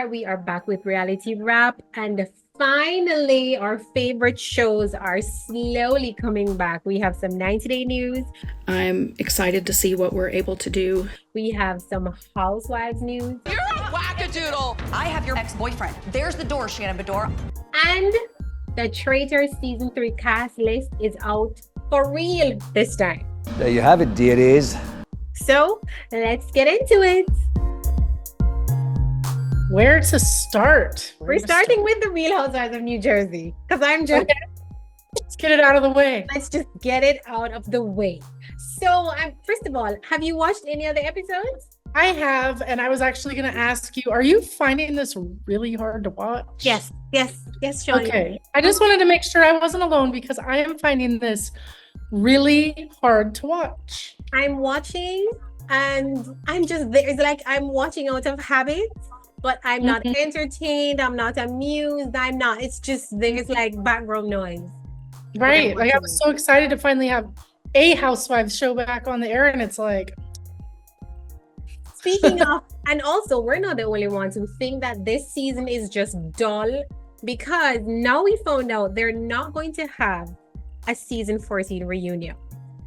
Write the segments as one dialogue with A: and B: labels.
A: right, we are back with Reality Wrap, and finally, our favorite shows are slowly coming back. We have some 90-day news.
B: I'm excited to see what we're able to do.
A: We have some Housewives news.
C: You're a wackadoodle! I have your ex-boyfriend. There's the door, Shannon Bedore.
A: And the Traitor Season 3 cast list is out for real this time.
D: There you have it, dearies.
A: So, let's get into it.
E: Where to start?
A: We're starting with the Real Housewives of New Jersey, because I'm just...
E: Okay. Let's get it out of the way.
A: Let's just get it out of the way. So, first of all, have you watched any of the episodes?
E: I have, and I was actually going to ask you, are you finding this really hard to watch?
A: Yes, Shawnee.
E: Okay. I just wanted to make sure I wasn't alone because I am finding this really hard to watch.
A: I'm watching and I'm just there. It's like I'm watching out of habit, but I'm not entertained. I'm not amused. It's just there's like background noise.
E: Right. Like I was so excited to finally have a Housewives show back on the air, and it's like.
A: Speaking of, and also we're not the only ones who think that this season is just dull, because now we found out they're not going to have a season 14 reunion.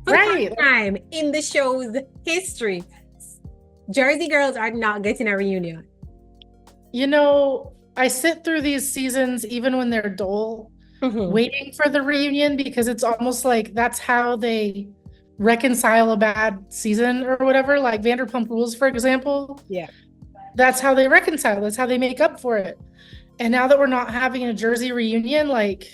A: For the first time in the show's history, Jersey girls are not getting a reunion.
E: You know, I sit through these seasons even when they're dull, waiting for the reunion, because it's almost like that's how they reconcile a bad season or whatever. Like Vanderpump Rules, for example. Yeah. That's how they reconcile. That's how they make up for it. And now that we're not having a Jersey reunion, like,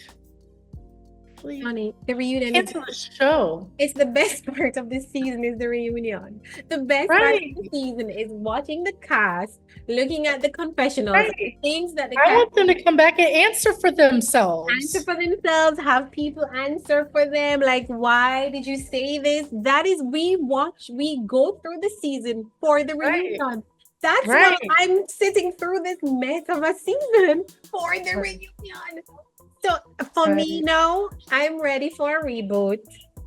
E: please,
A: honey, the reunion
E: cancel the show.
A: It's the best part of the season is the reunion. The best part of the season is watching the cast, looking at the confessionals, things that
E: I want them to come back and answer for themselves.
A: Have people answer for them. Like, why did you say this? That is, we go through the season for the reunion. That's why I'm sitting through this mess of a season for the reunion. So for me now, I'm ready for a reboot.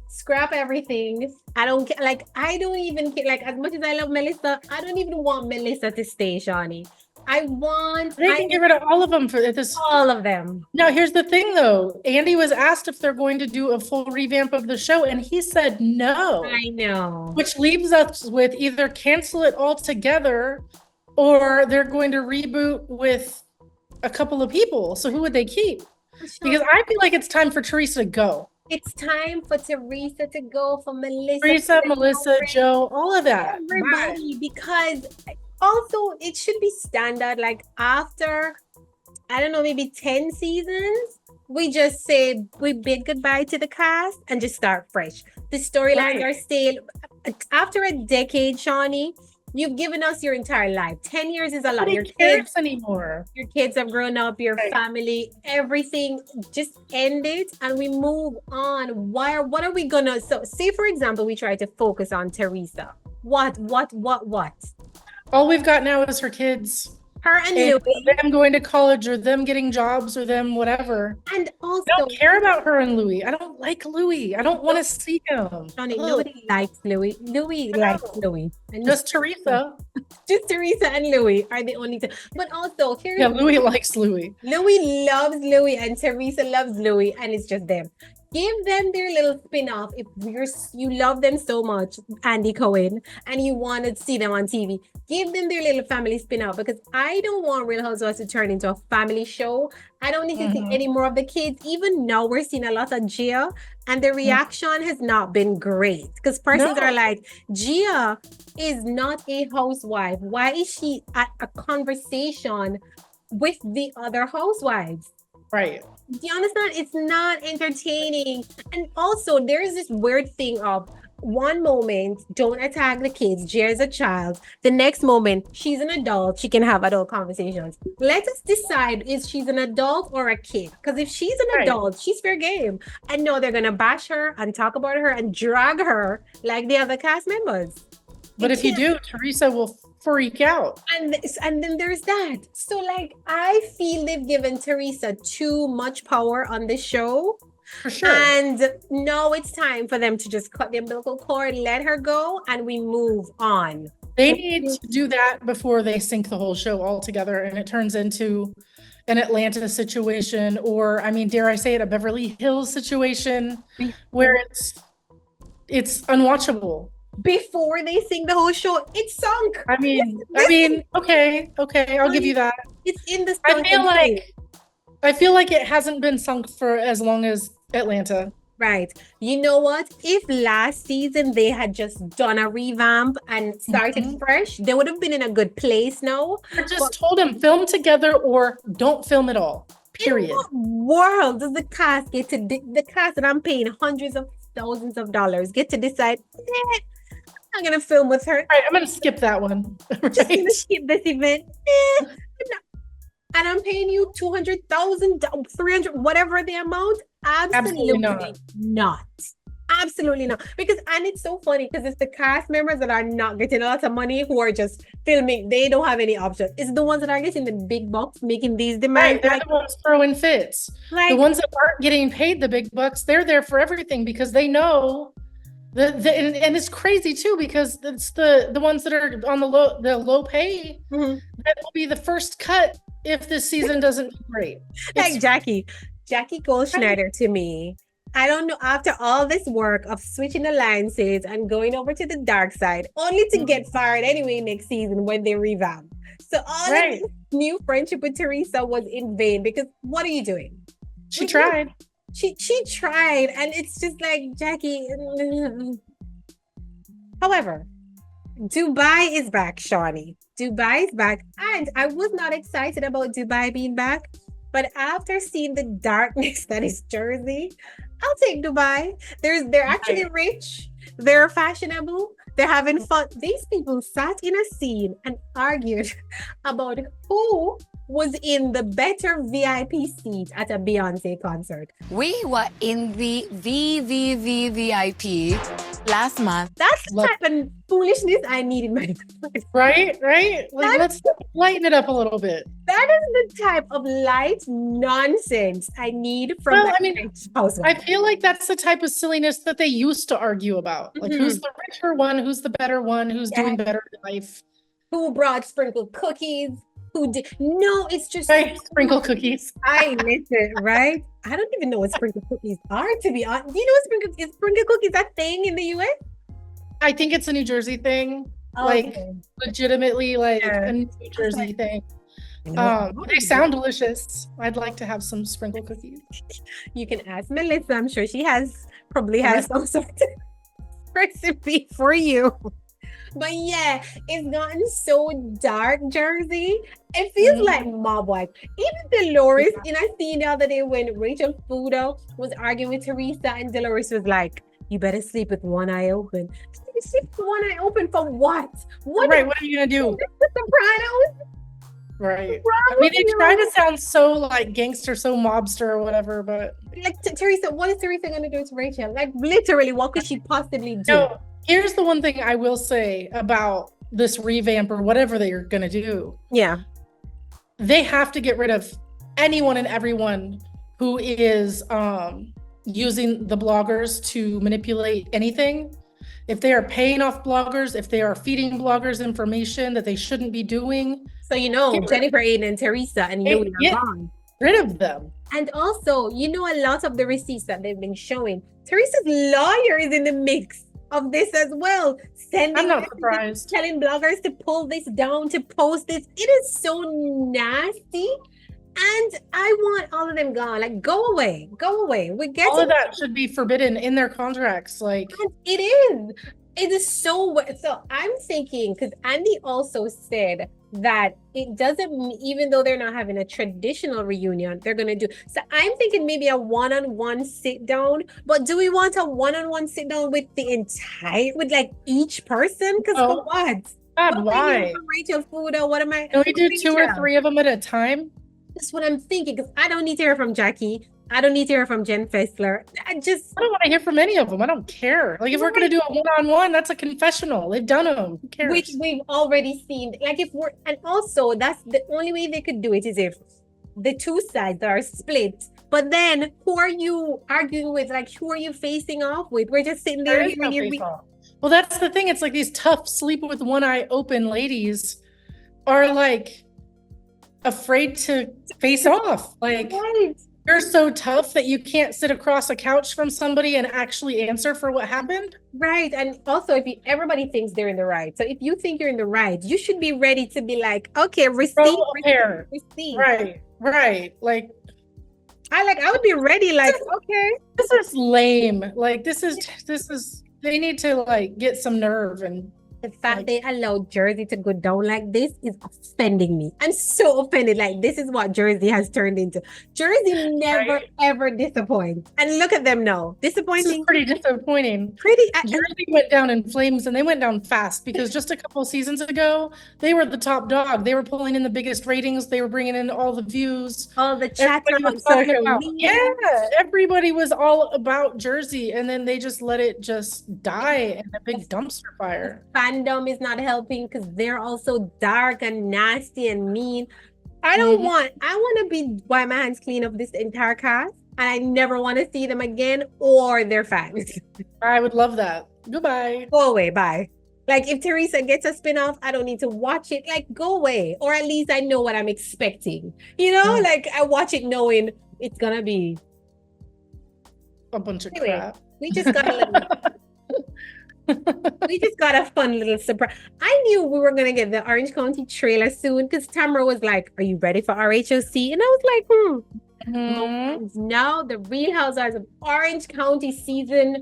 A: Scrap everything. I don't care. Like, I don't even care. Like, as much as I love Melissa, I don't even want Melissa to stay, Shawnee. They
E: can get rid of all of them for this.
A: All of them.
E: Now, here's the thing, though. Andy was asked if they're going to do a full revamp of the show, and he said no.
A: I know.
E: Which leaves us with either cancel it altogether, or they're going to reboot with a couple of people. So who would they keep? Because I feel like it's time for Teresa to go.
A: It's time for Teresa to go, for
E: Melissa, Joe, all of that.
A: Everybody, because also it should be standard. Like after, I don't know, maybe 10 seasons, we just say we bid goodbye to the cast and just start fresh. The storylines are still, after a decade, Shawnee, you've given us your entire life. 10 years is a lot.
E: Your kids anymore.
A: Your kids have grown up, your family, everything. Just end it and we move on. What are we gonna, so say for example, we try to focus on Teresa. What?
E: All we've got now is her kids.
A: Her and Louis.
E: Them going to college, or them getting jobs, or them whatever.
A: And also,
E: I don't care about her and Louis. I don't like Louis. I don't want to see him.
A: Johnny, nobody likes Louis. Louis likes Louis.
E: And just Teresa.
A: Just Teresa and Louis are the only two. But also,
E: Louis likes Louis.
A: Louis loves Louis, and Teresa loves Louis, and it's just them. Give them their little spin-off if you love them so much, Andy Cohen, and you want to see them on TV. Give them their little family spin-off, because I don't want Real Housewives to turn into a family show. I don't need to see any more of the kids. Even now, we're seeing a lot of Gia, and the reaction has not been great, because persons are like, Gia is not a housewife. Why is she at a conversation with the other housewives?
E: Right.
A: Do you understand? It's not entertaining. And also, there's this weird thing of one moment, don't attack the kids. Gia is a child. The next moment, she's an adult. She can have adult conversations. Let us decide, is she's an adult or a kid? Because if she's an adult, she's fair game. And no, they're going to bash her and talk about her and drag her like the other cast members.
E: But if you do, Teresa will freak out.
A: And then there's that. So like, I feel they've given Teresa too much power on this show.
E: For sure.
A: And now it's time for them to just cut the umbilical cord, let her go, and we move on.
E: They need to do that before they sink the whole show altogether and it turns into an Atlanta situation, or I mean, dare I say it, a Beverly Hills situation where it's unwatchable.
A: Before they sing the whole show, it's sunk.
E: I mean, okay, I'll give you that.
A: It's in the
E: I feel like it hasn't been sunk for as long as Atlanta.
A: Right. You know what? If last season they had just done a revamp and started fresh, they would have been in a good place now.
E: I just told them film together or don't film at all. Period.
A: In what world does the cast get to the cast that I'm paying hundreds of thousands of dollars get to decide? I'm gonna film with her.
E: All right, I'm gonna skip that one.
A: Just gonna skip this event. And I'm paying you 200,000, 300, whatever the amount. Absolutely not. Absolutely not. Because, and it's so funny because it's the cast members that are not getting a lot of money who are just filming. They don't have any options. It's the ones that are getting the big bucks, making these demands.
E: Right, they're the ones throwing fits. The ones that aren't getting paid the big bucks, they're there for everything because they know and it's crazy too because it's the ones that are on the low pay that will be the first cut if this season doesn't do great.
A: Like Jackie Goldschneider to me. I don't know, after all this work of switching alliances and going over to the dark side, only to get fired anyway next season when they revamp. So all of this new friendship with Teresa was in vain because what are you doing?
E: She tried.
A: She tried, and it's just like, Jackie. However, Dubai is back, Shawnee. Dubai is back, and I was not excited about Dubai being back, but after seeing the darkness that is Jersey, I'll take Dubai. They're actually rich, they're fashionable, they're having fun. These people sat in a scene and argued about who was in the better VIP seat at a Beyonce concert.
F: We were in the VIP last month.
A: That's the type of foolishness I need in my life.
E: Right? Like, let's lighten it up a little bit.
A: That is the type of light nonsense I need from housewife.
E: I feel like that's the type of silliness that they used to argue about. Like, who's the richer one? Who's the better one? Who's doing better in life?
A: Who brought sprinkled cookies? Who did? No, it's just
E: sprinkle cookies.
A: I listen, right? I don't even know what sprinkled cookies are, to be honest. Do you know what sprinkle cookies a thing in the US?
E: I think it's a New Jersey thing. Legitimately a New Jersey thing. They sound delicious. I'd like to have some sprinkle cookies.
A: You can ask Melissa. I'm sure she probably has some sort of recipe for you. But yeah, it's gotten so dark, Jersey. It feels like mob wife. Even Dolores, in a scene the other day when Rachel Fudo was arguing with Teresa and Dolores was like, you better sleep with one eye open. Sleep with one eye open for what?
E: What are you going to do?
A: The Sopranos?
E: Right. I mean, they try to sound so like gangster, so mobster or whatever, but...
A: Like, Teresa, what is Teresa going to do to Rachel? Like, literally, what could she possibly do?
E: No. Here's the one thing I will say about this revamp or whatever they're going to do.
A: Yeah.
E: They have to get rid of anyone and everyone who is using the bloggers to manipulate anything. If they are paying off bloggers, if they are feeding bloggers information that they shouldn't be doing.
A: So, Jennifer Aiden and Teresa and Louis are gone.
E: Rid of them.
A: And also, a lot of the receipts that they've been showing, Teresa's lawyer is in the mix of this as well.
E: I'm not surprised.
A: Telling bloggers to pull this down, to post this. It is so nasty. And I want all of them gone. Like, go away.
E: All of that should be forbidden in their contracts. Like,
A: and it is. It is so I'm thinking, because Andy also said that it doesn't, even though they're not having a traditional reunion, they're going to do. So I'm thinking maybe a one-on-one sit down, but do we want a one-on-one sit down with with like each person? Because for what?
E: God, why?
A: Rachel Fudo, what am I?
E: Can we do 2 or 3 of them at a time?
A: That's what I'm thinking, because I don't need to hear from Jackie. I don't need to hear from Jen Fessler. I don't
E: want to hear from any of them. I don't care. Like, if we're going to do a one-on-one, that's a confessional. They've done them. Who cares?
A: Which we've already seen. Like, and also that's the only way they could do it is if the two sides are split. But then who are you arguing with? Like, who are you facing off with? We're just sitting there hearing you.
E: Well, that's the thing. It's like these tough sleep with one eye open ladies are like afraid to face off. Like,
A: Right.
E: you're so tough that you can't sit across a couch from somebody and actually answer for what happened.
A: Right. And also, everybody thinks they're in the right. So if you think you're in the right, you should be ready to be like, okay, receipt.
E: Right. Like,
A: I would be ready, like, okay.
E: this is lame. Like, this is, they need to like get some nerve. And
A: The fact they allowed Jersey to go down like this is offending me. I'm so offended. Like, this is what Jersey has turned into. Jersey never, ever disappoints. And look at them now.
E: this
A: Disappointing.
E: is pretty disappointing. Jersey went down in flames, and they went down fast because just a couple seasons ago, they were the top dog. They were pulling in the biggest ratings. They were bringing in all the views.
A: All the chat
E: Everybody was talking about, everybody was all about Jersey, and then they just let it just die in a big dumpster fire.
A: Fandom is not helping because they're also dark and nasty and mean. I want to wipe my hands clean of this entire cast, and I never want to see them again or their fans.
E: I would love that. Goodbye.
A: Go away, bye. Like, if Teresa gets a spin-off, I don't need to watch it. Like, go away. Or at least I know what I'm expecting. You know, like, I watch it knowing it's gonna be
E: A bunch of crap.
A: we just got a little we just got a fun little surprise. I knew we were gonna get the Orange County trailer soon because Tamara was like, "Are you ready for RHOC?" And I was like, Now the Real Housewives of Orange County season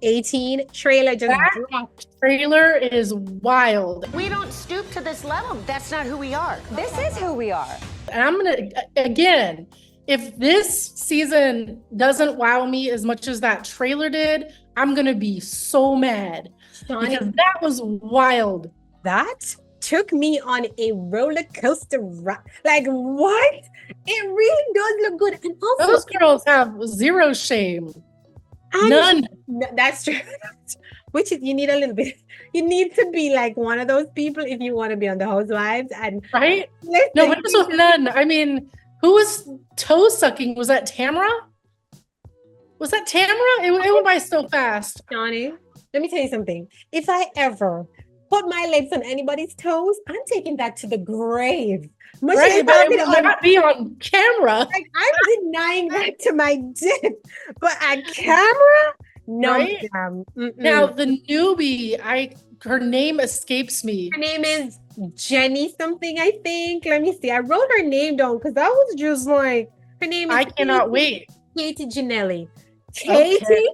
A: 18 trailer just dropped.
E: Trailer is wild.
C: We don't stoop to this level. That's not who we are. This is who we are.
E: And I'm gonna, again, if this season doesn't wow me as much as that trailer did, I'm gonna be so mad.
A: Shawnee,
E: Because that was wild.
A: that took me on a roller coaster ride. Like, what? It really does look good. And also,
E: Those girls have zero shame.
A: and
E: None.
A: that's true. Which is, you need a little bit. You need to be like one of those people if you want to be on the Housewives. And
E: Right?
A: listen,
E: No, but also none. I mean, who was toe sucking? Was that Tamara? Was that Tamara? It went by so fast.
A: Johnny, let me tell you something. If I ever put my lips on anybody's toes, I'm taking that to the grave. Much
E: Right,
A: as
E: but
A: I
E: it
A: did
E: would
A: on-
E: not be on camera.
A: like, I'm denying that to my death. But on camera, no,
E: Right?
A: ma'am. Mm-mm.
E: Now the newbie, her name escapes me.
A: Her name is Jenny something, I think. Let me see. I wrote her name down because I was just like, her name is
E: I cannot wait.
A: Katie Janelli. Katie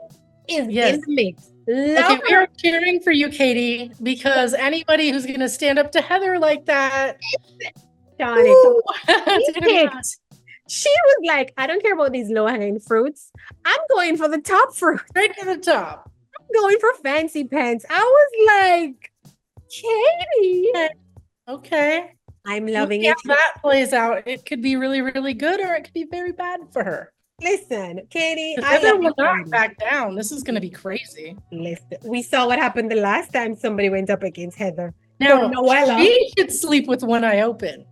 A: is
E: Yes.
A: in the mix.
E: Okay,
A: Love
E: we are cheering for you, Katie, because anybody who's going to stand up to Heather like that,
A: Johnny.
E: ooh,
A: She
E: it's gonna be
A: picked. She was like, I don't care about these low-hanging fruits. I'm going for the top fruit.
E: straight to the top.
A: I'm going for fancy pants. I was like, Katie.
E: Okay.
A: I'm loving
E: If
A: it.
E: that plays out, it could be really, really good, or it could be very bad for her.
A: Listen, Katie, I
E: Heather
A: love
E: will
A: you.
E: not
A: Katie.
E: back down. This is going to be crazy.
A: Listen, we saw what happened the last time somebody went up against Heather.
E: Now,
A: Noella.
E: she should sleep with one eye open.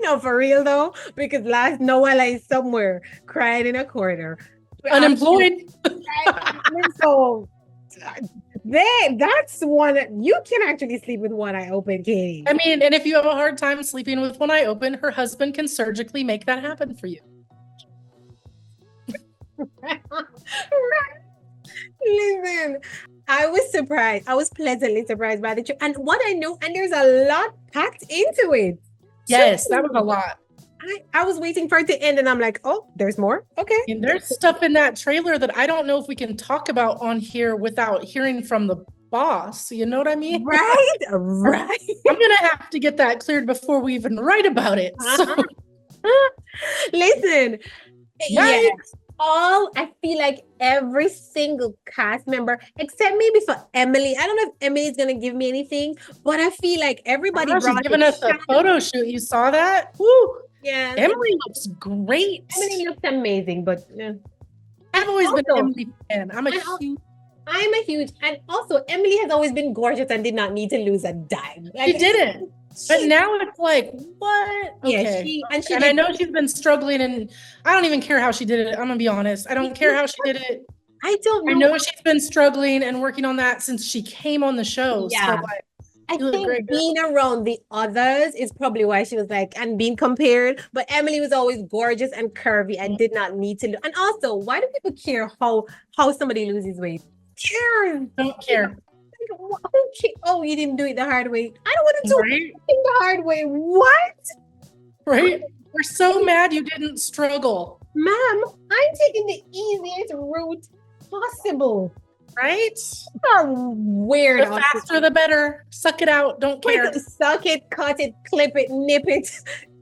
A: No, for real though, because last Noella is somewhere crying in a corner.
E: Unemployed.
A: So that's one you can actually sleep with one eye open, Katie.
E: I mean, and if you have a hard time sleeping with one eye open, her husband can surgically make that happen for you.
A: Right. Listen, I was surprised. I was pleasantly surprised by the trip. And what I know, and there's a lot packed into it.
E: Yes, that was a lot.
A: I was waiting for it to end, and I'm like, oh, there's more. Okay.
E: And there's stuff in that trailer that I don't know if we can talk about on here without hearing from the boss. You know what I mean?
A: Right. Right.
E: I'm going to have to get that cleared before we even write about it. So,
A: Listen.
E: Yes.
A: Yes. I feel like every single cast member, except maybe for Emily. I don't know if Emily's gonna give me anything, but I feel like everybody
E: she's
A: brought
E: giving
A: it.
E: us a photo shoot. You saw that? Woo!
A: Yeah.
E: Emily looks great.
A: Emily looks amazing, but yeah.
E: I've always been
A: Also-
E: an Emily fan. I'm a huge.
A: and also Emily has always been gorgeous and did not need to lose a dime.
E: She didn't. But now it's like, what?
A: Yeah,
E: Okay.
A: she
E: And I know she's been struggling, and I don't even care how she did it. I'm gonna be honest. I don't care how she did it.
A: I don't know.
E: I know she's been struggling and working on that since she came on the show.
A: Yeah.
E: So like,
A: I
E: you look
A: think
E: great, girl.
A: being around the others is probably why she was like, and being compared. But Emily was always gorgeous and curvy and did not need to. And also, why do people care how somebody loses weight? Care.
E: Don't care.
A: Oh, you didn't do it the hard way. I don't want to do
E: Right?
A: it the hard way. What?
E: Right? We're so mad you didn't struggle.
A: Ma'am, I'm taking the easiest route possible.
E: Right?
A: Oh, weird.
E: The faster the better. Suck it out. Don't care.
A: Suck it, cut it, clip it, nip it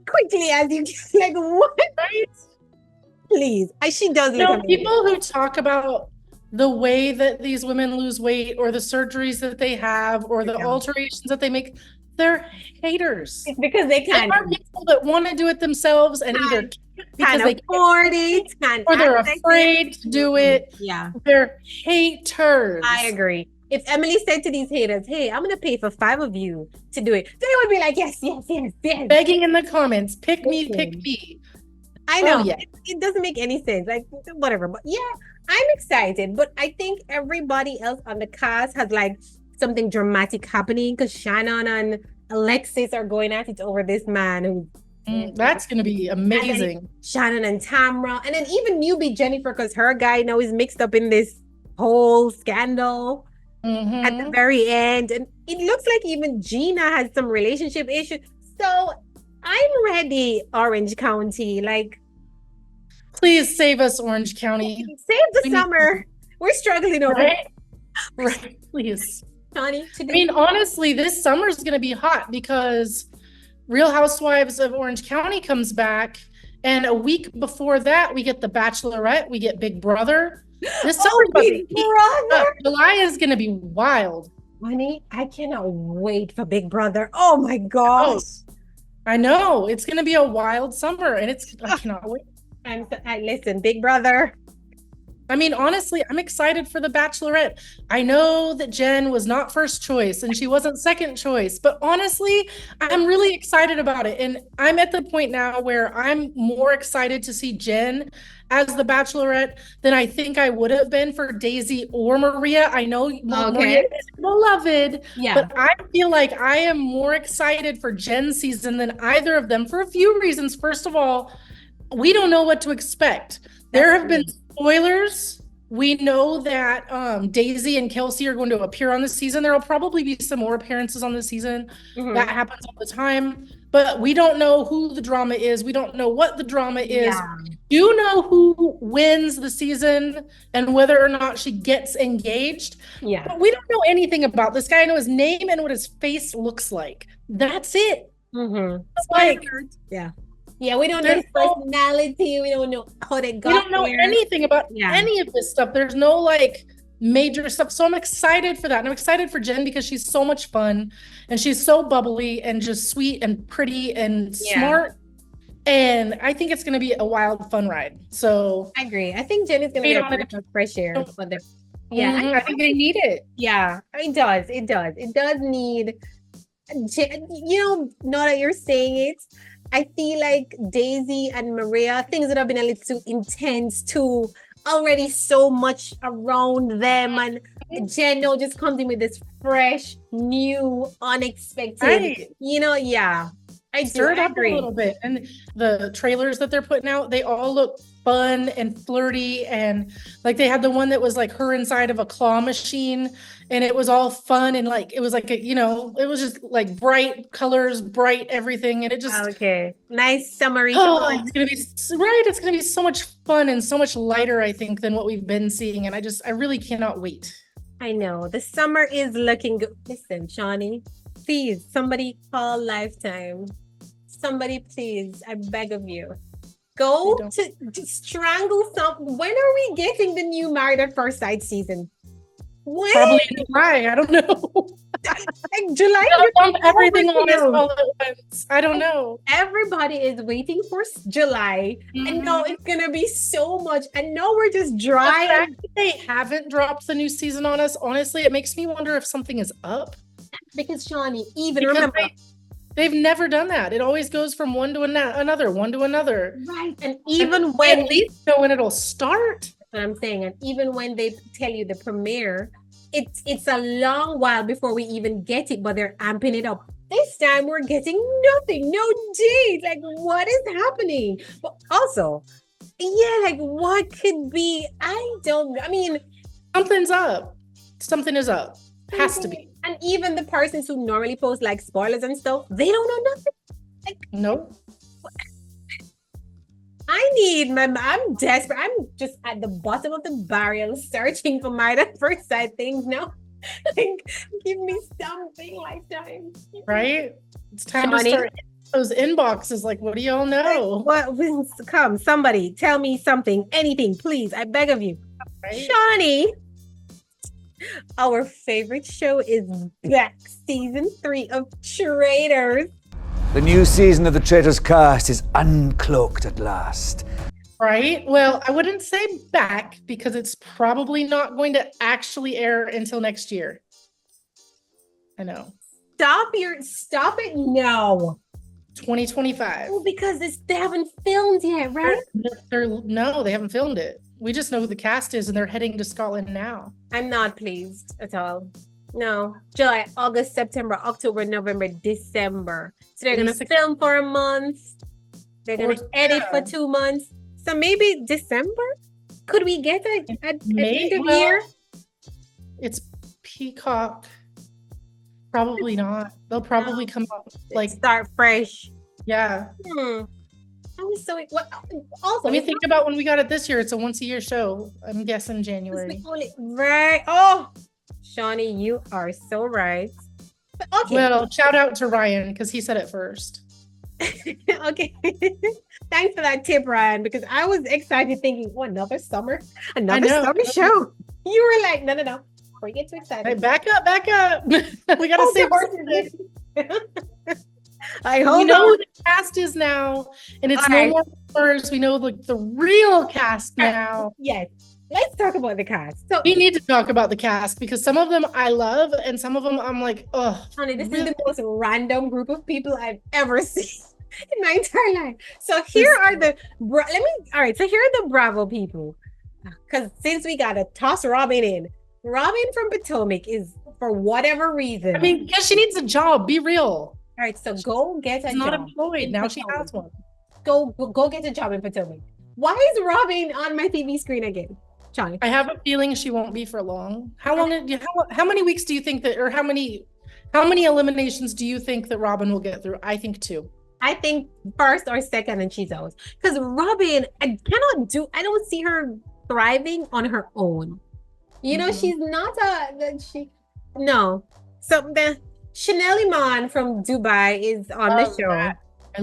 A: quickly as you can. Like, what?
E: Right?
A: Please. She does look
E: No,
A: amazing.
E: people who talk about the way that these women lose weight or the surgeries that they have or the alterations that they make, they're haters.
A: It's because they
E: There
A: can't
E: are people that want to do it themselves and either can't because they
A: afford it,
E: or they're afraid to do it.
A: Yeah.
E: They're haters.
A: I agree. If Emily said to these haters, hey, I'm going to pay for 5 of you to do it, they would be like, yes.
E: Begging in the comments, pick me.
A: I know.
E: Oh, yeah.
A: It doesn't make any sense. Like, whatever. But yeah, I'm excited. But I think everybody else on the cast has like something dramatic happening because Shannon and Alexis are going at it over this man who.
E: That's going to be amazing.
A: Shannon and Tamra. And then even newbie Jennifer, because her guy now is mixed up in this whole scandal at the very end. And it looks like even Gina has some relationship issues. So I'm ready, Orange County. Like,
E: please save us, Orange County.
A: Save the summer. We're struggling over it.
E: Right. Please.
A: Johnny,
E: I mean, honestly, this summer is going to be hot because Real Housewives of Orange County comes back. And a week before that, we get The Bachelorette. We get Big Brother. This summer,
A: Big Brother.
E: July is going to be wild.
A: Honey, I cannot wait for Big Brother. Oh my gosh.
E: I know. It's going to be a wild summer. And I cannot wait.
A: Listen, Big Brother.
E: I mean, honestly, I'm excited for The Bachelorette. I know that Jen was not first choice and she wasn't second choice, but honestly, I'm really excited about it. And I'm at the point now where I'm more excited to see Jen as The Bachelorette than I think I would have been for Daisy or Maria. I know Maria is beloved, but I feel like I am more excited for Jen's season than either of them for a few reasons. First of all, we don't know what to expect. There have been spoilers. We know that Daisy and Kelsey are going to appear on this season. There will probably be some more appearances on this season. That happens all the time. But we don't know who the drama is. We don't know what the drama is. We do know who wins the season and whether or not she gets engaged. But we don't know anything about this guy. I know his name and what his face looks like. That's it. It's like,
A: we don't know his personality. We don't know how they got
E: We don't know anything about any of this stuff. There's no like major stuff. So I'm excited for that. And I'm excited for Jen because she's so much fun and she's so bubbly and just sweet and pretty and smart. And I think it's going to be a wild, fun ride. So
A: I agree. I think Jen is going to be a breath of fresh air for the.
E: I think they need it.
A: Yeah, it does. It does need. Now that you're saying it, I feel like Daisy and Maria, things that have been a little too intense too, already so much around them. And Jen now just comes in with this fresh, new, unexpected, I
E: stir it up
A: agree.
E: a little bit. And the trailers that they're putting out, they all look fun and flirty. And like they had the one that was like her inside of a claw machine and it was all fun. And like, it was like, it was just like bright colors, bright everything. And it just.
A: Nice summary.
E: It's going to be right. It's going to be so much fun and so much lighter, I think, than what we've been seeing. And I really cannot wait.
A: I know. The summer is looking good. Listen, Shawnee, please, somebody call Lifetime. Somebody, please, I beg of you. Go to strangle some. When are we getting the new Married at First Sight season? When?
E: Probably in July. I don't know.
A: Like July.
E: Everything on us all at once. I don't know.
A: Everybody is waiting for July. And now it's going to be so much. And now we're just dry.
E: The fact that they haven't dropped the new season on us, honestly, it makes me wonder if something is up.
A: Because Shawnee, remember.
E: They've never done that. It always goes from one to another.
A: Right. And even when
E: at least know when it'll start.
A: what I'm saying. And even when they tell you the premiere, it's a long while before we even get it, but they're amping it up. This time we're getting nothing, no date. Like, what is happening? But also, yeah, like what could be? I mean,
E: Something's up. Something is up. Has to be.
A: And even the persons who normally post like spoilers and stuff, they don't know nothing. Like,
E: Nope.
A: I'm desperate. I'm just at the bottom of the barrel searching for my first side things now. Like, give me something, Lifetime.
E: Right? It's time
A: Shawnee?
E: to start those inboxes. Like, what do y'all know?
A: What? Come, somebody, tell me something, anything, please. I beg of you.
E: Right?
A: Shawnee, our favorite show is back. Season 3 of Traitors.
D: The new season of the Traitors cast is uncloaked at last.
E: Right? Well, I wouldn't say back because it's probably not going to actually air until next year. I know.
A: Stop it now.
E: 2025.
A: Well, because they haven't filmed yet, right?
E: No, they haven't filmed it. We just know who the cast is and they're heading to Scotland now.
A: I'm not pleased at all. No. July, August, September, October, November, December. So they're going to film for a month. They're going to edit for 2 months. So maybe December? Could we get at the end of the year?
E: It's Peacock. Probably not. They'll probably come up like
A: start fresh.
E: Yeah.
A: I was so what also
E: let me think about when we got it this year. It's a once-a-year show. I'm guessing January.
A: Right. Oh, Shawnee, you are so right. But okay.
E: Well, shout out to Ryan because he said it first.
A: Okay. Thanks for that tip, Ryan, because I was excited thinking, oh, another summer show. You were like, no. Before you get too excited.
E: Hey, back up. We gotta save
A: I hope
E: we know who the cast is now, and it's no more rumors. We know like the real cast now.
A: Yes. Let's talk about the cast. So
E: we need to talk about the cast because some of them I love, and some of them I'm like, oh,
A: honey, this is the most random group of people I've ever seen in my entire life. So here are the so here are the Bravo people. Because since we gotta toss Robin in, Robin from Potomac is, for whatever reason.
E: I mean, because she needs a job. Be real.
A: All right, so go get a job.
E: She's not employed. Now she has one.
A: Go get a job in Potomac. Why is Robin on my TV screen again? Johnny.
E: I have a feeling she won't be for long. How many weeks do you think that, or how many eliminations do you think that Robin will get through? I think 2.
A: I think first or second, and she's out. Because Robin, I don't see her thriving on her own. You know, she's not So the Chanel Iman from Dubai is on the show.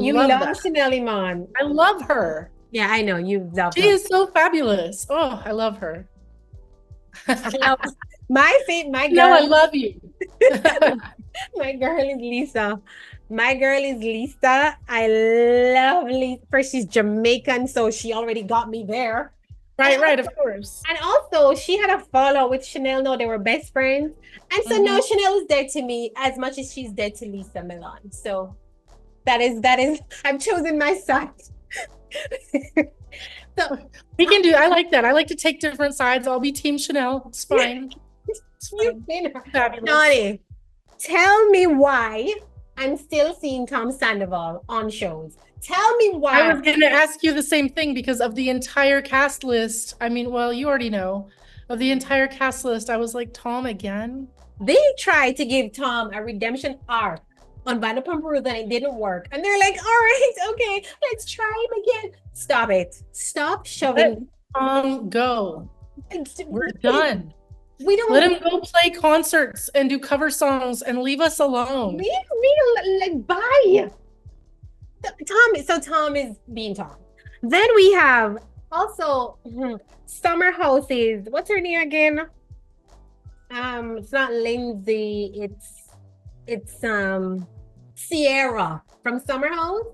A: You love Chanel Iman.
E: I love her.
A: Yeah, I know you love her.
E: She is so fabulous. Oh, I love her.
A: My girl.
E: No, I love you.
A: My girl is Lisa. I love Lisa. First, she's Jamaican, so she already got me there.
E: Right, of course.
A: And also, she had a fallout with Chanel. No, they were best friends. And so now Chanel is dead to me as much as she's dead to Lisa Milan. So that is, I've chosen my side. So
E: we can do, I like that. I like to take different sides. I'll be Team Chanel. It's fine.
A: Naughty. Tell me why I'm still seeing Tom Sandoval on shows. Tell me why.
E: I was going to ask you the same thing because of the entire cast list. I mean, well, you already know. Of the entire cast list, I was like, Tom again?
A: They tried to give Tom a redemption arc on Vanderpump Rules and it didn't work. And they're like, all right, okay, let's try him again. Stop it. Stop shoving.
E: Let Tom go. We're done.
A: We don't
E: let him go play concerts and do cover songs and leave us alone.
A: Bye. Tom is being Tom. Then we have also Summer Houses. What's her name again? It's not Lindsay. It's Sierra from Summer House.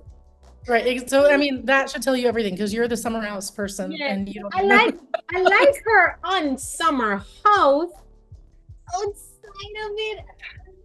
E: Right. So I mean that should tell you everything because you're the Summer House person, and you don't
A: I like her on Summer House. Outside of it,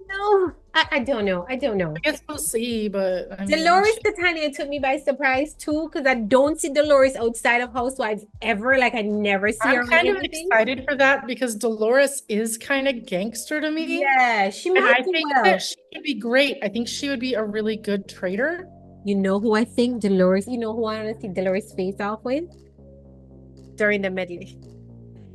A: No, I don't know. I don't know.
E: I guess we'll see, but I mean,
A: Dolores Catania took me by surprise too, because I don't see Dolores outside of Housewives ever. Like I never see her
E: I'm kind
A: in
E: of
A: anything.
E: excited for that because Dolores is kind of gangster to me.
A: Yeah, she
E: And
A: might
E: I
A: do
E: think
A: well.
E: that she would be great. I think she would be a really good traitor.
A: You know who I think Dolores, you know who I want to see Dolores face off with? During the medley.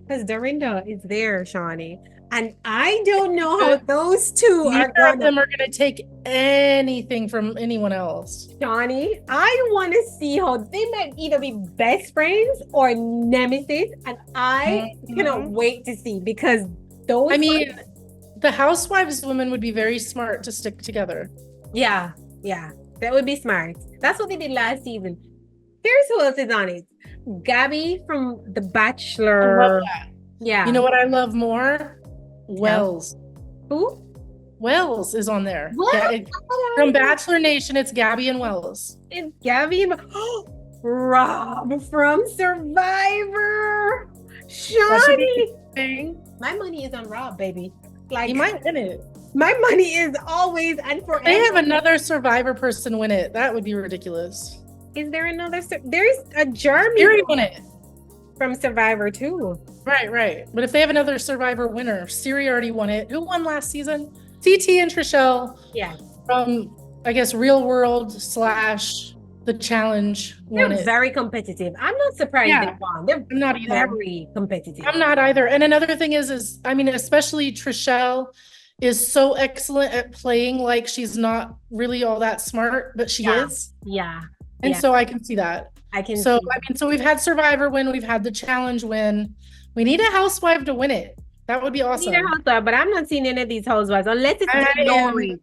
A: Because Dorinda is there, Shawnee. And I don't know how those two are
E: Neither of
A: gonna.
E: them are going to take anything from anyone else.
A: Shawnee, I want to see how they might either be best friends or nemesis. And I cannot wait to see because those.
E: I mean, the Housewives women would be very smart to stick together.
A: Yeah, that would be smart. That's what they did last season. Here's who else is on it. Gabby from The Bachelor.
E: I love that.
A: Yeah.
E: You know what I love more? Wells.
A: Who?
E: Wells is on there.
A: What?
E: Yeah, from Bachelor Nation, it's Gabby and Wells.
A: It's Gabby and Rob from Survivor.
E: That should
A: Shawnee.
E: be interesting.
A: My money is on Rob, baby. Like
E: He might win it.
A: my money is always and forever.
E: They have another Survivor person win it. That would be ridiculous.
A: Is there another? There's a Jeremy
E: Siri won it.
A: from Survivor too.
E: Right. But if they have another Survivor winner, Siri already won it. Who won last season? TT and Trishelle
A: Yeah,
E: from, I guess, Real World / The Challenge won
A: they're
E: it.
A: very competitive. I'm not surprised
E: Yeah.
A: they won. They're
E: I'm not either.
A: very competitive.
E: I'm not either. And another thing is, I mean, especially Trishelle is so excellent at playing like she's not really all that smart, but she
A: Yeah.
E: is.
A: Yeah,
E: And
A: yeah.
E: so I can see that.
A: I can.
E: So,
A: see.
E: I mean, so we've had Survivor win, we've had the Challenge win. We need a housewife to win it. That would be awesome.
A: Need a housewife, but I'm not seeing any of these housewives unless it's
E: I am-
A: Dolores.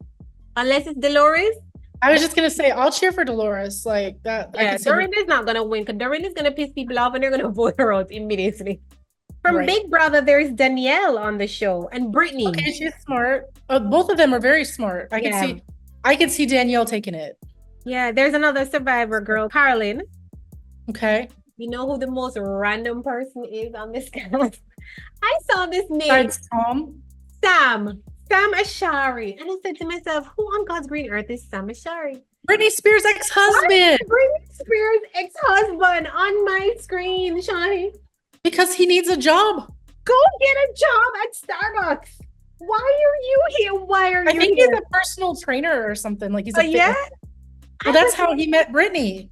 A: Unless it's Dolores.
E: I was just gonna say, I'll cheer for Dolores. Like that. I
A: Yeah,
E: can see her-
A: Dorinda's not gonna win because Dorinda's gonna piss people off and they're gonna vote her out immediately. From
E: Right.
A: Big Brother, there's Danielle on the show and Brittany.
E: Okay, she's smart. Both of them are very smart. I
A: Yeah.
E: can see Danielle taking it.
A: Yeah, there's another Survivor girl, Carlin.
E: Okay.
A: You know who the most random person is on this cast? I saw this name,
E: Besides Tom.
A: Sam Ashari, and I said to myself, "Who on God's green earth is Sam Ashari?"
E: Britney Spears' ex-husband.
A: Britney Spears' ex-husband on my screen, Shawnee.
E: Because he needs a job.
A: Go get a job at Starbucks. Why are you here? Why are
E: I
A: you
E: think
A: here?
E: he's a personal trainer or something. Like he's a
A: Yeah.
E: fitness- Well, that's how he met Britney.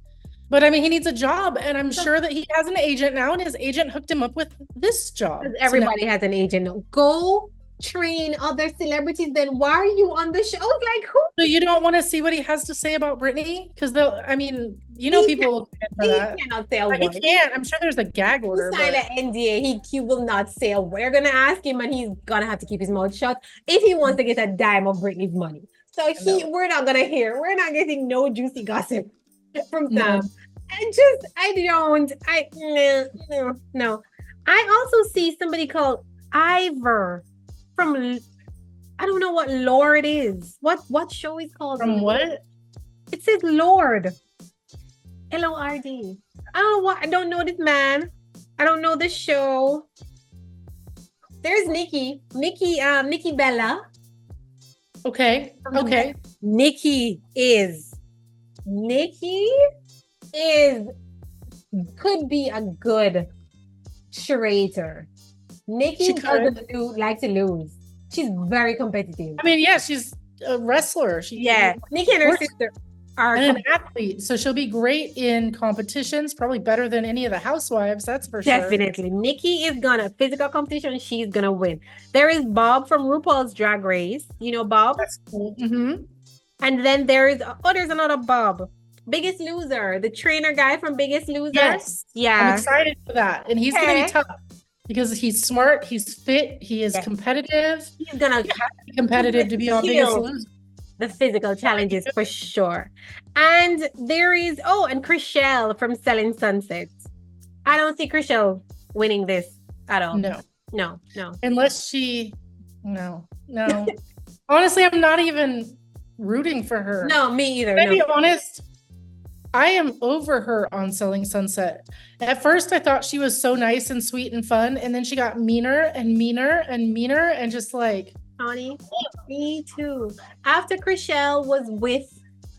E: But I mean, he needs a job, and I'm sure that he has an agent now, and his agent hooked him up with this job. So now-
A: Everybody has an agent. Go train other celebrities. Then why are you on the show? Like who?
E: So you don't want to see what he has to say about Britney? Because they'll, I mean, you know,
A: He
E: people will get for
A: He
E: that.
A: cannot say a
E: He
A: word.
E: can't. I'm sure there's a gag order.
A: Sign
E: But
A: an NDA. He will not say a word. We're gonna ask him, and he's gonna have to keep his mouth shut if he wants to get a dime of Britney's money. So we're not gonna hear. We're not getting no juicy gossip from
E: No.
A: Sam. No. I also see somebody called Ivor from. I don't know what Lord is. What show is called?
E: from what?
A: It says Lord. Lord. I don't know this man. I don't know the show. There's Nikki Bella.
E: Okay. Okay.
A: Nikki is could be a good traitor. Nikki
E: She could.
A: doesn't like to lose. She's very competitive.
E: I mean, yeah, she's a wrestler.
A: Nikki and her
E: Works-
A: sister are
E: And an athlete. So she'll be great in competitions, probably better than any of the housewives, that's for sure.
A: definitely. Nikki is gonna physical competition. She's gonna win. There is Bob from RuPaul's Drag Race. You know Bob,
E: That's cool. Mm-hmm.
A: and then there's another Bob, Biggest Loser, the trainer guy from Biggest Loser.
E: Yes. I'm
A: Yeah,
E: excited for that. And he's going to
A: Okay.
E: be tough because he's smart, he's fit, he is
A: Yeah.
E: competitive.
A: he's gonna
E: Competitive to be on Biggest
A: Kill.
E: Loser.
A: the physical challenges for sure. And there is and Chriselle from Selling Sunset. I don't see Chriselle winning this at all.
E: No.
A: No.
E: Unless no. Honestly, I'm not even rooting for her.
A: No, me either.
E: Can I be
A: No.
E: honest? I am over her on Selling Sunset. At first, I thought she was so nice and sweet and fun, and then she got meaner and meaner and meaner, and just like
A: Honey, me too. After Chriselle was with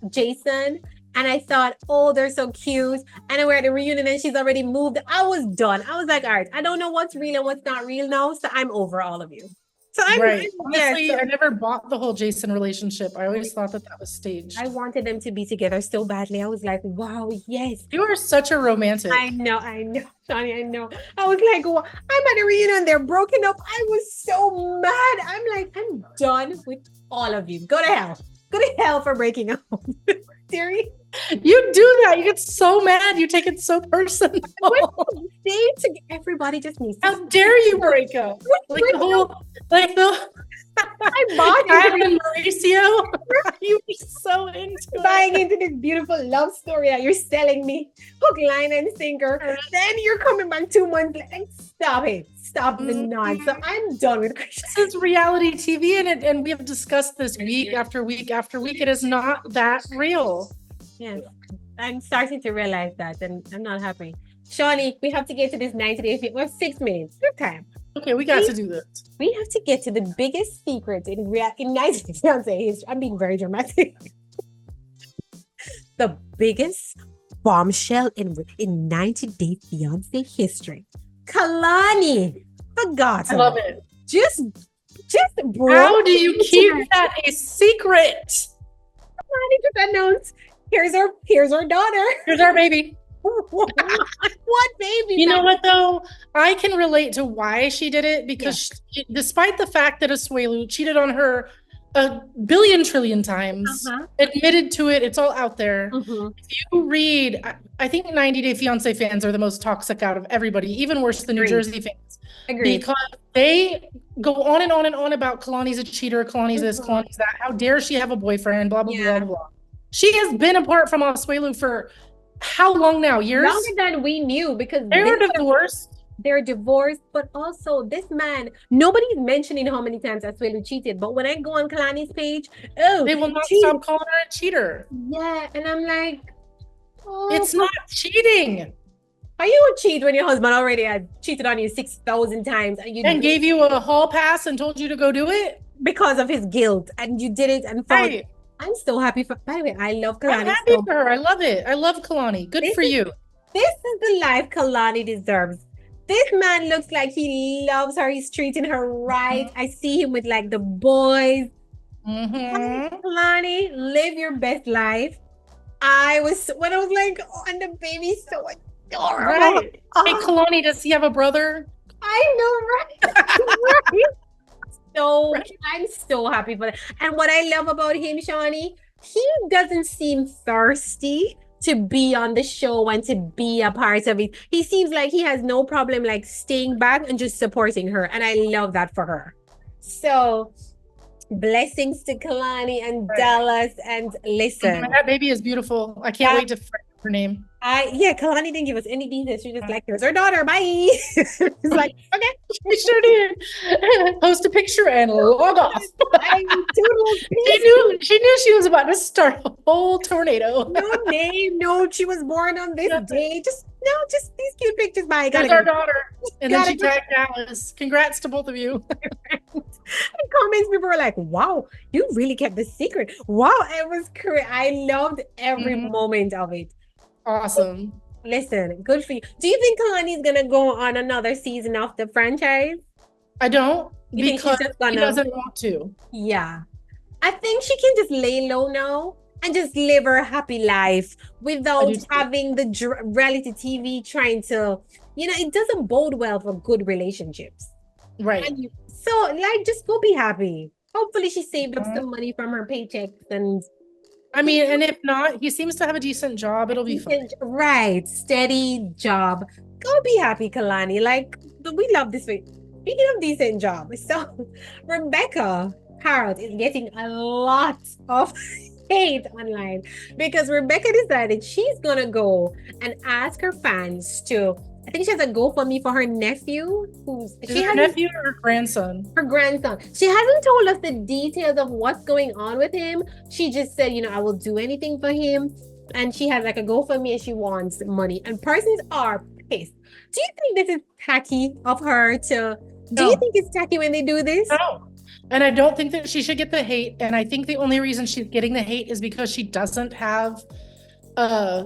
A: Jason, and I thought, oh, they're so cute. And then we're at the reunion and she's already moved. I was done. I was like, all right, I don't know what's real and what's not real now. So I'm over all of you. So
E: Right.
A: yeah,
E: Honestly,
A: so
E: I never bought the whole Jason relationship. I always thought that was staged.
A: I wanted them to be together so badly. I was like, wow, yes.
E: You are such a romantic.
A: I know, Johnny, I know. I was like, well, I'm at a reunion, they're broken up. I was so mad. I'm like, I'm done with all of you. Go to hell. Go to hell for breaking up. Siri.
E: You do that. You get so mad. You take it so personal.
A: Everybody just needs
E: How dare you break up? Like the whole, like the
A: I bought
E: Adam
A: into
E: and Mauricio. You were so into
A: buying
E: it.
A: into this beautiful love story that you're selling me, hook, line, and sinker. Then you're coming back 2 months later. Stop it. Stop the nonsense. I'm done with Christian.
E: This is reality TV, and we have discussed this week after week after week. It is not that real.
A: Yes, I'm starting to realize that, and I'm not happy. Shawnee, we have to get to this 90-day fit. We have 6 minutes. Good time.
E: Okay, we got to do this.
A: We have to get to the biggest secret in 90 Fiancé history. I'm being very dramatic. The biggest bombshell in 90 Day Fiancé history. Kalani Faagata.
E: I love it.
A: Just
E: How do you keep that a secret?
A: Kalani just announced, here's our daughter.
E: Here's our baby.
A: What baby?
E: You know what though? I can relate to why she did it because despite the fact that Asuelu cheated on her a billion trillion times, admitted to it, it's all out there. If you read, I think 90 Day Fiancé fans are the most toxic out of everybody, even worse than New Jersey fans. Because they go on and on and on about Kalani's a cheater, Kalani's this, Kalani's that. How dare she have a boyfriend, blah, blah, blah, blah, blah. She has been apart from Asuelu for how long now? Years?
A: Longer than we knew, because
E: they're divorced.
A: They're divorced, but also this man, nobody's mentioning how many times Asuelu cheated. But when I go on Kalani's page,
E: they will not stop calling her a cheater.
A: Yeah, and I'm like, oh,
E: it's not cheating.
A: Are you a cheat when your husband already had cheated on you 6,000 times and
E: gave you a hall pass and told you to go do it
A: because of his guilt, and you did it and found.
E: Right.
A: I'm so happy for. By the way, I love Kalani.
E: I'm happy for her. I love it. I love Kalani. Good for you.
A: This is the life Kalani deserves. This man looks like he loves her. He's treating her right. I see him with like the boys. Kalani, live your best life. When I was like, oh, and the baby's so adorable.
E: Right. Hey, Kalani, does he have a brother?
A: I know, right? So I'm so happy for that. And what I love about him, Shawnee, he doesn't seem thirsty to be on the show and to be a part of it. He seems like he has no problem like staying back and just supporting her. And I love that for her. So blessings to Kalani and Dallas. And listen,
E: that baby is beautiful. I can't wait to find her name.
A: Kalani didn't give us any details. She just like, here's her daughter. Bye. It's like, okay.
E: She sure did. Post a picture and log off. She knew she was about to start a whole tornado.
A: No name, no. She was born on this day. Just these cute pictures. Bye.
E: That's our daughter. And then she tagged Dallas. Congrats to both of you.
A: In comments, people were like, wow, you really kept the secret. Wow, it was great. I loved every moment of it.
E: Awesome.
A: Listen, good for you. Do you think Kalani's gonna go on another season of the franchise?
E: I don't,
A: because
E: he doesn't want to.
A: Yeah. I think she can just lay low now and just live her happy life without having the reality TV trying to, it doesn't bode well for good relationships.
E: Right.
A: So, just go be happy. Hopefully she saved up some money from her paychecks and
E: and if not, he seems to have a decent job. It'll be fun.
A: Right. Steady job. Go be happy, Kalani. We love this way. Speaking of decent job, so Rebecca Harold is getting a lot of hate online because Rebecca decided she's gonna go and ask her fans to. I think she has a GoFundMe for her nephew.
E: Nephew or her grandson?
A: Her grandson. She hasn't told us the details of what's going on with him. She just said, I will do anything for him. And she has like a GoFundMe and she wants money. And persons are pissed. Do you think this is tacky of her to... Do you think it's tacky when they do this?
E: No. And I don't think that she should get the hate. And I think the only reason she's getting the hate is because she doesn't have a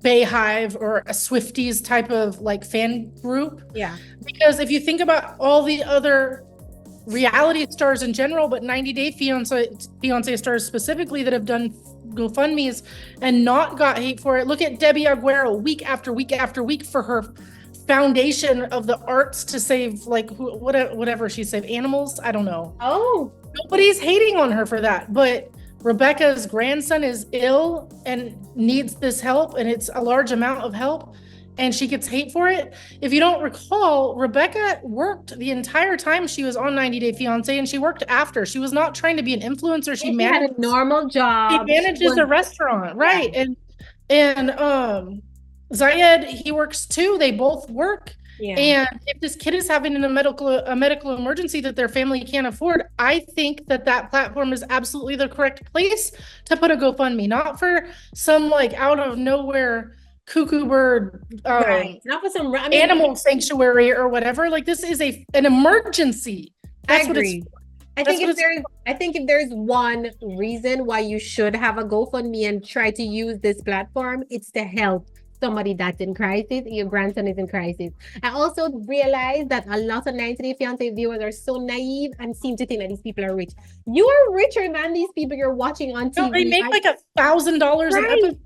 E: Bayhive or a Swifties type of like fan group.
A: Yeah.
E: Because if you think about all the other reality stars in general, but 90 Day Fiance stars specifically that have done GoFundMe's and not got hate for it. Look at Debbie Aguero week after week after week for her foundation of the arts to save like whatever she saved animals. I don't know.
A: Oh,
E: Nobody's hating on her for that, but Rebecca's grandson is ill and needs this help, and it's a large amount of help, and she gets hate for it. If you don't recall, Rebecca worked the entire time she was on 90 Day Fiance, and she worked after. She was not trying to be an influencer. She
A: had a normal job.
E: She manages a restaurant, right?
A: Yeah.
E: And Zayed, he works too. They both work.
A: Yeah.
E: And if this kid is having a medical emergency that their family can't afford, I think that platform is absolutely the correct place to put a GoFundMe, not for some like out of nowhere cuckoo bird
A: Right. Not for some
E: animal sanctuary or whatever. Like this is an emergency. That's
A: I
E: what
A: agree.
E: it's
A: I think if there's one reason why you should have a GoFundMe and try to use this platform, it's to help somebody that's in crisis. Your grandson is in crisis. I also realize that a lot of 90 Day Fiance viewers are so naive and seem to think that these people are rich. You are richer than these people you're watching on TV.
E: No, they make like $1,000 an episode.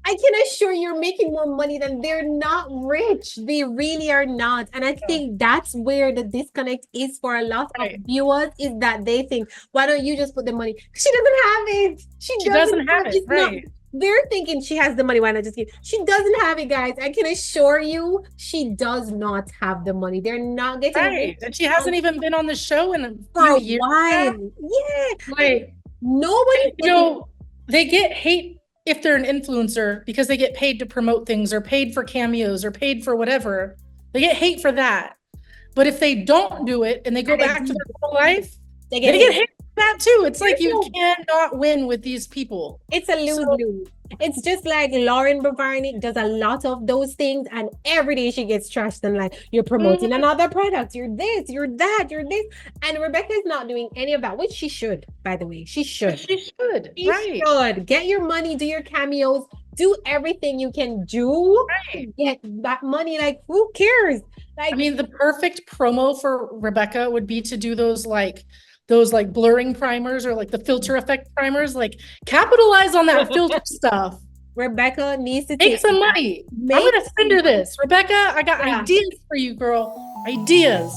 A: I can assure you're making more money than they're not rich. They really are not. And I think that's where the disconnect is for a lot of viewers, is that they think, why don't you just put the money? She doesn't have it. She doesn't have it. Right. They're thinking she has the money. Why not just give? She doesn't have it, guys. I can assure you, she does not have the money. They're not getting
E: it. And she hasn't even been on the show in a
A: for
E: few years.
A: Yeah.
E: Like
A: nobody.
E: They get hate if they're an influencer because they get paid to promote things or paid for cameos or paid for whatever. They get hate for that. But if they don't do it and they go back to their whole life, they get hate. That too. It's like you cannot win with these people.
A: It's a lose-lose. It's just like Lauren Bavarnik does a lot of those things, and every day she gets trashed and like, you're promoting another product, you're this, you're that, you're this. And Rebecca is not doing any of that, which she should, by the way. She should.
E: She should.
A: She should. Get your money, do your cameos, do everything you can do. Get that money. Like, who cares? Like,
E: I mean, the perfect promo for Rebecca would be to do those blurring primers or like the filter effect primers, like capitalize on that filter stuff.
A: Rebecca needs to
E: take some money. I'm gonna send her this. Rebecca, I got ideas for you, girl. Ideas.